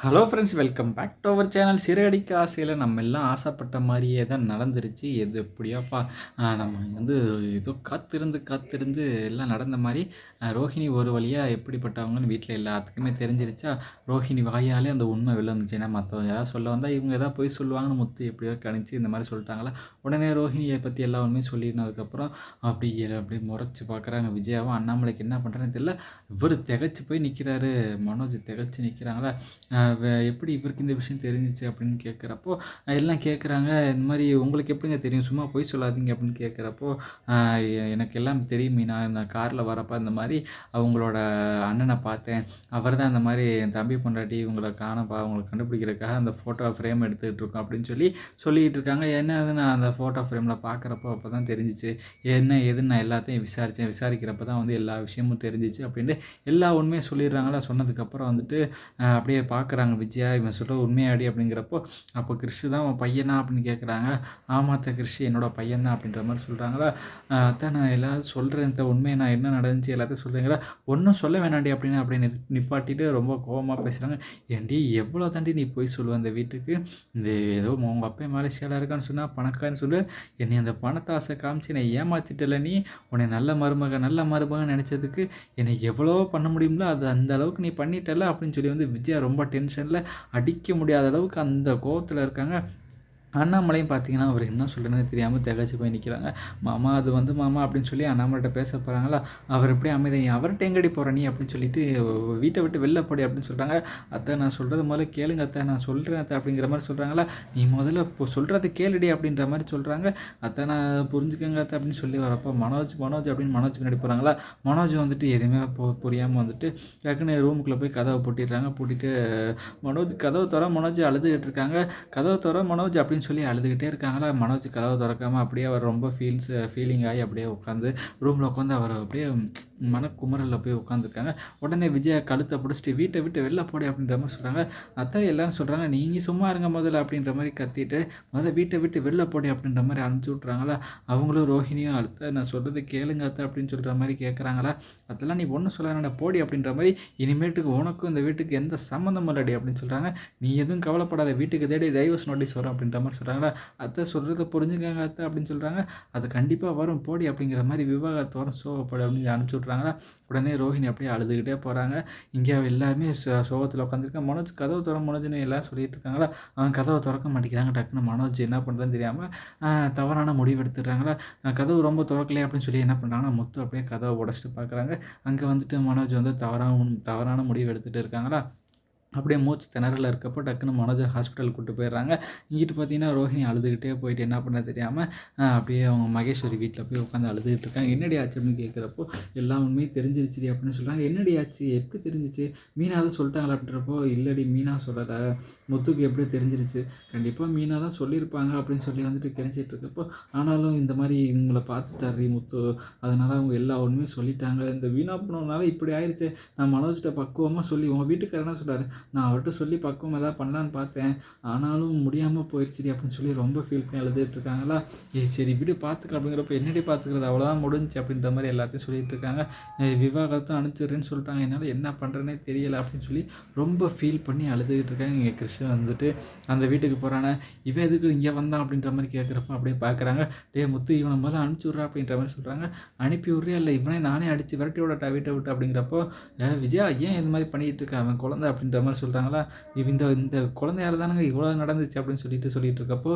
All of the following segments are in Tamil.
Hello friends, welcome back to our channel. சிறகடிக்க ஆசையில் நம்ம எல்லாம் ஆசைப்பட்ட மாதிரியே தான் நடந்துருச்சு. எது எப்படியோப்பா நம்ம வந்து ஏதோ காத்திருந்து காத்திருந்து எல்லாம் நடந்த மாதிரி ரோஹிணி ஒரு வழியாக எப்படிப்பட்டவங்கன்னு வீட்டில் எல்லாத்துக்குமே தெரிஞ்சிருச்சா. ரோஹிணி வாயாலே அந்த உண்மை வெளில வந்துச்சு. ஏன்னா மற்றவங்க ஏதாவது சொல்ல வந்தால் இவங்க எதாவது போய் சொல்லுவாங்கன்னு முத்து எப்படியோ கணிச்சு இந்த மாதிரி சொல்லிட்டாங்களா. உடனே ரோஹிணியை பற்றி எல்லா உண்மையும் சொல்லினதுக்கப்புறம் அப்படியே முறைச்சி பார்க்குறாங்க. விஜயாவும் அண்ணாமலைக்கு என்ன பண்ணுறேன்னு தெரியல. இவர் திகச்சு போய் நிற்கிறாரு. மனோஜ் திகச்சு நிற்கிறாங்களா. எப்படி இவருக்கு இந்த விஷயம் தெரிஞ்சிச்சு அப்படின்னு கேட்குறப்போ எல்லாம் கேட்குறாங்க. இந்த மாதிரி உங்களுக்கு எப்படிங்க தெரியும், சும்மா பொய் சொல்லாதீங்க அப்படின்னு கேட்குறப்போ எனக்கு எல்லாம் தெரியும் மீனா, நான் காரில் வரப்போ இந்த மாதிரி அவங்களோட அண்ணனை பார்த்தேன். அவர் தான் இந்த மாதிரி என் தம்பி பொண்டாட்டி இவங்களை காணப்பா, அவங்களை கண்டுபிடிக்கிறதுக்காக அந்த ஃபோட்டோ ஃப்ரேம் எடுத்துக்கிட்டு இருக்கோம் அப்படின்னு சொல்லிக்கிட்டு இருக்காங்க. என்னது நான் அந்த ஃபோட்டோ ஃப்ரேமில் பார்க்குறப்போ அப்போ தான் தெரிஞ்சிச்சு என்ன ஏதுன்னு. நான் எல்லாத்தையும் விசாரிக்கிறப்ப தான் வந்து எல்லா விஷயமும் தெரிஞ்சிச்சு அப்படின்ட்டு எல்லா உண்மையும் சொல்லிடுறாங்களா. சொன்னதுக்கப்புறம் வந்துட்டு அப்படியே பார்க்குறாங்க விஜயா, இவன் சொல்கிறது உண்மையாடி அப்படிங்கிறப்போ, அப்போ கிறிஷு தான் உன் பையனா அப்படின்னு கேட்குறாங்க. ஆமாத்த கிறிஷு என்னோட பையன் தான் அப்படின்ற மாதிரி சொல்கிறாங்களா. அதான் நான் எல்லாரும் சொல்கிறேன், இந்த உண்மையை நான் என்ன நடந்துச்சு எல்லாத்தையும் சொல்கிறீங்களா, ஒன்றும் சொல்ல வேணாண்டி அப்படின்னு நிப்பாட்டிட்டு ரொம்ப கோபமாக பேசுகிறாங்க. ஏன்டி எவ்வளோ தாண்டி நீ போய் சொல்லுவ அந்த வீட்டுக்கு, இந்த ஏதோ உங்கள் அப்பா மேலே சேலாக இருக்கான்னு சொன்னால் பணக்காரன்னு சொல்லு, என்னை அந்த பணத்தை ஆசை காமிச்சு என்னை ஏமாற்றிட்டல நீ, உன்னை நல்ல மருமகன் நினச்சதுக்கு என்னை எவ்வளோ பண்ண முடியுங்களோ அது அந்த அளவுக்கு நீ பண்ணிட்டல அப்படின்னு சொல்லி வந்து விஜயா ரொம்ப டென்ஷனில் அடிக்க முடியாத அளவுக்கு அந்த கோவத்தில் இருக்காங்க. அண்ணாமலையும் பார்த்தீங்கன்னா அவர் என்ன சொல்கிறேன்னு தெரியாமல் திகச்சு போய் நிற்கிறாங்க. மாமா அது வந்து மாமா அப்படின்னு சொல்லி அண்ணாமலைகிட்ட பேச போகிறாங்களா. அவர் எப்படியே அமைதி, அவர்கிட்ட எங்கடி போகிற நீ அப்படின்னு சொல்லிட்டு வீட்டை விட்டு வெளில போடி அப்படின்னு சொல்கிறாங்க. அத்தை நான் சொல்கிறது முதல்ல கேளுங்க அத்தை, நான் சொல்கிறேன் அத்தை அப்படிங்கிற மாதிரி சொல்கிறாங்களா. நீ முதல்ல இப்போ சொல்கிறது கேளுடி அப்படின்ற மாதிரி சொல்கிறாங்க. அத்தை நான் புரிஞ்சுக்கங்க அத்தை அப்படின்னு சொல்லி வரப்போ மனோஜ் அப்படின்னு மனோஜ் பின்னாடி போகிறாங்களா. மனோஜ் வந்துட்டு எதுவுமே புரியாமல் வந்துட்டு டக்குன்னு ரூமுக்குள்ளே போய் கதவை பூட்டிட்டு மனோஜ் கதவை தர மனோஜ் அழுதுகிட்டு இருக்காங்க. கதவை தர மனோஜ் அப்படின்னு சொல்லி அழுதுகிட்டே இருக்காங்களா. மனோஜ் கதவை திறக்காமல் அப்படியே அவர் ரொம்ப ஃபீலிங் ஆகி அப்படியே உட்காந்து ரூமில் உட்காந்து அவர் அப்படியே மனக்குமரில் போய் உட்காந்துருக்காங்க. உடனே விஜயா கழுத்தை பிடிச்சிட்டு வீட்டை விட்டு வெளில போடி அப்படின்ற மாதிரி சொல்கிறாங்க. அத்தை எல்லாரும் சொல்கிறாங்க நீங்கள் சும்மா இருங்க முதல்ல அப்படின்ற மாதிரி கத்திட்டு முதல்ல வீட்டை விட்டு வெளில போடி அப்படின்ற மாதிரி அனுப்பிச்சி விட்றாங்களா. அவங்களும் ரோஹிணியும் அத்தை நான் சொல்கிறது கேளுங்க அத்தை அப்படின்னு சொல்கிற மாதிரி கேட்குறாங்களா. அதெல்லாம் நீ ஒன்றும் சொல்ல போடி அப்படின்ற மாதிரி, இனிமேட்டுக்கு உனக்கும் இந்த வீட்டுக்கு எந்த சம்மந்தம் இல்லடி அப்படின்னு சொல்கிறாங்க. நீ எதுவும் கவலைப்படாத, வீட்டுக்கு தேடி டைவர்ஸ் நோட்டீஸ் வரும் அப்படின்ற மாதிரி சொல்கிறாங்களா. அத்தை சொல்கிறத புரிஞ்சுக்கங்க அத்தை அப்படின்னு சொல்கிறாங்க. அது கண்டிப்பாக வரும் போடி அப்படிங்கிற மாதிரி விவாகரத்து வரும் சோகப்படு அப்படின்னு அனுப்பிச்சி விட்றாங்களா. உடனே ரோஹிணி அப்படியே அழுதுகிட்டே போகிறாங்க. இங்கே எல்லாருமே சோகத்தில் உட்காந்துருக்கேன். மனோஜ் கதவு திற மனோஜ்னு எல்லாம் சொல்லிட்டு இருக்காங்களா. அவன் கதவை திறக்க மாட்டேங்கிறாங்க. டக்குன்னு மனோஜ் என்ன பண்ணுறதுன்னு தெரியாமல் தவறான முடிவு எடுத்துடுறாங்களா. கதவு ரொம்ப திறக்கலையே அப்படின்னு சொல்லி என்ன பண்ணுறாங்கன்னா முத்து அப்படியே கதவை உடச்சிட்டு பார்க்குறாங்க. அங்கே வந்துட்டு மனோஜ் வந்து தவறான முடிவு எடுத்துகிட்டு இருக்காங்களா. அப்படியே மூச்சு திணறல இருக்கப்போ டக்குன்னு மனோஜை ஹாஸ்பிட்டல் கூட்டு போயிடுறாங்க. இங்கிட்டு பார்த்தீங்கன்னா ரோஹிணி அழுதுகிட்டே போயிட்டு என்ன பண்ண தெரியாமல் அப்படியே அவங்க மகேஸ்வரி வீட்டில் போய் உட்காந்து அழுதுகிட்டு இருக்காங்க. என்னடி ஆச்சு அப்படின்னு கேட்குறப்போ எல்லா உண்மையும் தெரிஞ்சிருச்சு அப்படின்னு சொல்கிறாங்க. என்னடி ஆச்சு, எப்படி தெரிஞ்சிச்சு, மீனா தான் சொல்லிட்டாங்களா அப்படின்றப்போ இல்லடி மீனா சொல்லலை, முத்துக்கு எப்படி தெரிஞ்சிருச்சு, கண்டிப்பாக மீனா தான் சொல்லியிருப்பாங்க அப்படின்னு சொல்லி வந்துட்டு கிடைச்சிட்டு இருக்கப்போ, ஆனாலும் இந்த மாதிரி இவங்களை பார்த்துட்டாரு முத்து, அதனால் அவங்க எல்லா உண்மையும் சொல்லிட்டாங்க. இந்த வீணா போனதுனால இப்படி ஆயிடுச்சு. நான் மனோஜ்கிட்ட பக்குவமாக சொல்லி உங்கள் வீட்டுக்காரனா சொல்கிறாரு, நான் அவர்கிட்ட சொல்லி பக்குவம் எதாவது பண்ணலான்னு பார்த்தேன், ஆனாலும் முடியாமல் போயிடுச்சுடி அப்படின்னு சொல்லி ரொம்ப ஃபீல் பண்ணி அழுதுட்டு இருக்காங்களா. சரி விடு பார்த்துக்கலாம் அப்படிங்கிறப்ப என்னடி பார்த்துக்கிறது, அவ்வளோதான் முடிஞ்சு அப்படின்ற மாதிரி எல்லாத்தையும் சொல்லிட்டு இருக்காங்க. விவாகரத்தும் அனுப்பிச்சிடுறேன்னு சொல்லிட்டாங்க, என்னால் என்ன பண்ணுறேன்னே தெரியலை அப்படின்னு சொல்லி ரொம்ப ஃபீல் பண்ணி அழுதுகிட்டு இருக்காங்க. இங்கே கிருஷ்ணன் வந்துட்டு அந்த வீட்டுக்கு போகிறானே, இவன் எதுக்கு இங்கே வந்தான் அப்படின்ற மாதிரி கேட்குறப்ப அப்படியே பார்க்குறாங்க. முத்து இவனை முதல்ல அனுப்பிச்சி விட்றா அப்படின்ற மாதிரி சொல்கிறாங்க. அனுப்பி விட்றியா இல்லை இவனே நானே அடித்து விரட்டி விடட்டா வீட்டை விட்டு அப்படிங்கிறப்போ விஜயா ஏன் இது மாதிரி பண்ணிகிட்டு இருக்கா அவன் குழந்தை அப்படின்ற மாதிரி சொல்கிறாங்களா. இந்த குழந்தையால தானங்க இவ்வளோ நடந்துச்சு அப்படின்னு சொல்லிட்டு இருக்கப்போ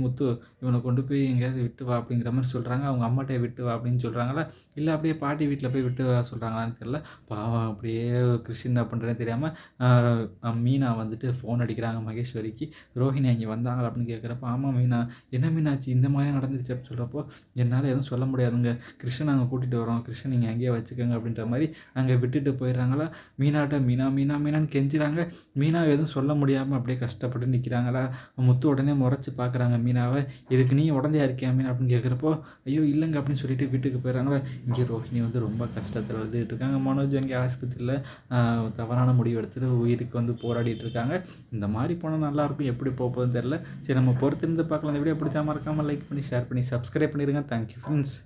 முத்து இவனை கொண்டு போய் எங்கேயாவது விட்டு வா அப்படிங்கிற மாதிரி சொல்கிறாங்க. அவங்க அம்மாட்டே விட்டு வா அப்படின்னு சொல்கிறாங்களா. இல்லை அப்படியே பாட்டி வீட்டில் போய் விட்டு வா சொல்கிறாங்களான்னு தெரியல. பாவம் அப்படியே கிருஷ்ணன் என்ன பண்ணுறேன்னு தெரியாமல் மீனா வந்துட்டு ஃபோன் அடிக்கிறாங்க மகேஸ்வரிக்கு. ரோஹிணி அங்கே வந்தாங்களா அப்படின்னு கேட்குறப்ப ஆமாம் மீனா, என்ன மீனாச்சு இந்த மாதிரி நடந்துச்சு அப்படின்னு சொல்கிறப்போ என்னால் எதுவும் சொல்ல முடியாதுங்க, கிருஷ்ணன் நாங்கள் கூட்டிகிட்டு வரோம், கிருஷ்ணன் நீங்கள் அங்கேயே வச்சுக்கோங்க அப்படின்ற மாதிரி அங்கே விட்டுட்டு போயிடுறாங்களா. மீனாட்ட மீனான்னு கெஞ்சுறாங்க. மீனா எதுவும் சொல்ல முடியாமல் அப்படியே கஷ்டப்பட்டு நிற்கிறாங்களா. முத்து உடனே முறைச்சி பார்க்குறாங்க மீனாவை, இதுக்கு நீ உடந்தையா இருக்கியா மீன் அப்படின்னு கேட்குறப்போ ஐயோ இல்லைங்க அப்படின்னு சொல்லிட்டு வீட்டுக்கு போயிடறாங்களா. இங்கே ரோஹிணி வந்து ரொம்ப கஷ்டத்தில் வந்துட்டு இருக்காங்க. மனோஜ் அங்கே ஆஸ்பத்திரியில் தவறான முடிவு எடுத்துட்டு உயிருக்கு வந்து போராடிட்டு இருக்காங்க. இந்த மாதிரி போனால் நல்லாயிருக்கும், எப்படி போகுதுன்னு தெரில. சரி நம்ம பொறுத்திருந்து பார்க்கலாம். இந்த வீடியோ பிடிச்சா மறக்காமல் லைக் பண்ணி ஷேர் பண்ணி சப்ஸ்கிரைப் பண்ணிடுங்க. Thank you friends.